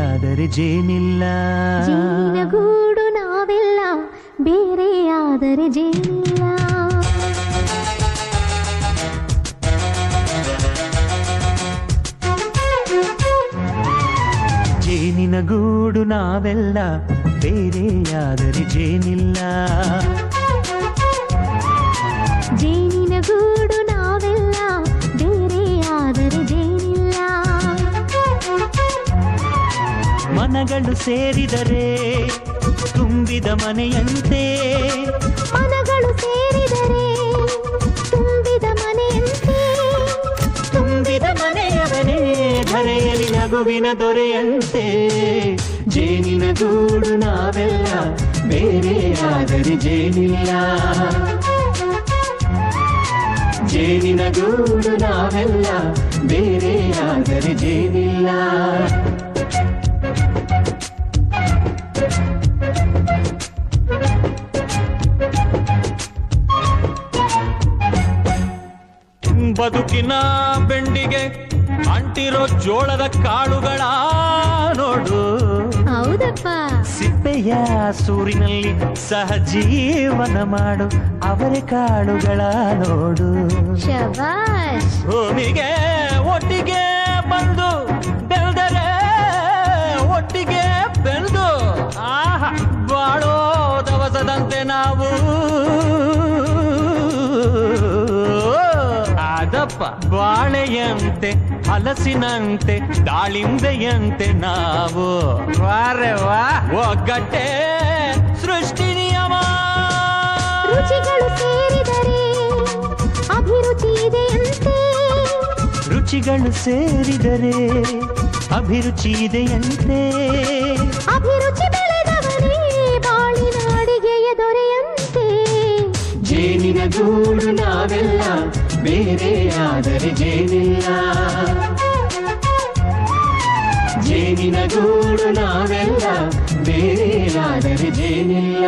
ಬೇರೆಯಾದರೆ ಜೇನಿಲ್ಲ. ಜೇನಿನ ಗೂಡು ನಾವೆಲ್ಲ, ಬೇರೆಯಾದರೆ ಜೇನಿಲ್ಲ. ಜೇನಿನ ಗೂಡು ನಾವೆಲ್ಲ, ಬೇರೆಯಾದರೆ ಜೇನಿಲ್ಲ. ಜೇನಿನ ಗೂಡು ನಾವೆಲ್ಲ, ಬೇರೆಯಾದರೆ ಜೇನಿಲ್ಲ. ಮನಗಳು ಸೇರಿದರೆ ತುಂಬಿದ ಮನೆಯಂತೆ. ಮನಗಳು ಸೇರಿದರೆ ತುಂಬಿದ ಮನೆಯಂತೆ. ತುಂಬಿದ ಮನೆಯವನೇ ಧರೆಯಲ್ಲಿ ನಗುವಿನ ದೊರೆಯಂತೆ. ಜೇನಿನ ಗೂಡು ನಾವೆಲ್ಲ, ಬೇರೆಯಾದರೆ ಜೇನಿಲ್ಲ. ಜೇನಿನ ಗೂಡು ನಾವೆಲ್ಲ, ಬೇರೆಯಾದರೆ ಜೇನಿಲ್ಲ. ಬದುಕಿನ ಬೆಂಡಿಗೆ ಅಂಟಿರೋ ಜೋಳದ ಕಾಳುಗಳ ನೋಡು. ಹೌದಪ್ಪ. ಸಿಪ್ಪೆಯ ಸೂರಿನಲ್ಲಿ ಸಹಜೀವನ ಮಾಡು ಅವರೆ ಕಾಳುಗಳ ನೋಡು. ಶಬಾಷ್. ಭೂಮಿಗೆ ಒಟ್ಟಿಗೆ ಬಂದು ಬೆಳೆದರೆ, ಒಟ್ಟಿಗೆ ಬೆಳೆದು ಬಾಳೋ ದವಸದಂತೆ ನಾವು. ಅದಪ್ಪ ಬಾಳೆಯಂತೆ, ಹಲಸಿನಂತೆ, ದಾಳಿಂಬೆಯಂತೆ ನಾವು. ವಾರೆ ವಾ, ಒಗ್ಗಟ್ಟೆ ಸೃಷ್ಟಿ ನಿಯಮ. ರುಚಿಗಳು ಸೇರಿದರೆ ಅಭಿರುಚಿ ಇದೆಯಂತೆ. ರುಚಿಗಳು ಸೇರಿದರೆ ಅಭಿರುಚಿ ಇದೆಯಂತೆ. ಅಭಿರುಚಿ ಬೆಳೆದವನೇ ಬಾಳಿನ ಅಡಿಗೆಯ ದೊರೆಯಂತೆ. ಜೇನಿನ ಗೂಡು ನಾವೆಲ್ಲ, ಬೇರೆಯಾದರೆ ಜೇನಿಲ್ಲ. ಜೇನಿನ ಗೂಡು ನಾವೆಲ್ಲ, ಬೇರೆಯಾದರೆ ಜೇನಿಲ್ಲ.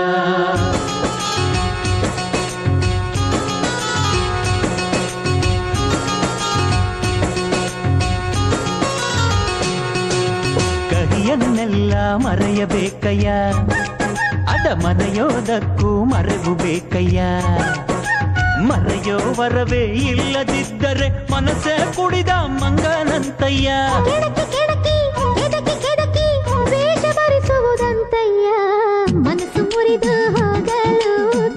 ಕಹಿಯನ್ನೆಲ್ಲ ಮರೆಯಬೇಕಯ್ಯ, ಅದ ಮರೆಯೋದಕ್ಕೂ ಮರೆವು ಬೇಕಯ್ಯ. ಮರೆಯೋ ವರವೇ ಇಲ್ಲದಿದ್ದರೆ ಮನಸ್ಸೇ ಕುಡಿದ ಮಂಗನಂತಯ್ಯ. ಕೆಡಕಿ ಕೆಡಕಿ ಕೆಡಕಿ ಕೆಡಕಿ ವೇಷ ಭರಿಸುವುದಂತಯ್ಯ. ಮನಸ್ಸು ಮುರಿದು ಹೋಗಲು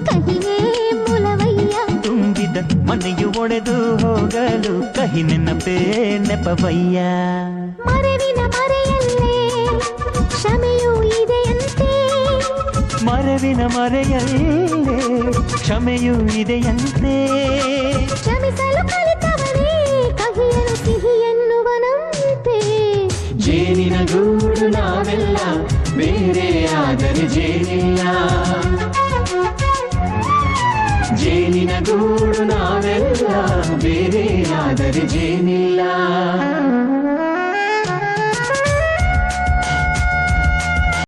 ಕಹಿನೇ ಮೂಲವಯ್ಯ. ತುಂಬಿದ ಮನೆಯು ಒಡೆದು ಹೋಗಲು ಕಹಿ ನೆನಪೇ ನೆಪವಯ್ಯ. ಮರೆವಿನ ಮರೆಯಲ್ಲೇ ಕ್ಷಮೆಯೂ ಇದೆಯಂತೆ. ಮರೆವಿನ ಮರೆಯಲ್ಲೇ ಕ್ಷಮೆಯೂ ಇದೆಯಂತೆ. ಕ್ಷಮಿಸಲು ಕಲಿತವನೇ ಕಹಿಯನು ಸಿಹಿ ಎನ್ನುವನಂತೆ. ಜೇನಿನ ಗೂಡು ನಾವೆಲ್ಲ, ಬೇರೆಯಾದರೆ ಜೇನಿಲ್ಲ. ಜೇನಿನ ಗೂಡು ನಾವೆಲ್ಲ, ಬೇರೆಯಾದರೆ ಜೇನಿಲ್ಲ.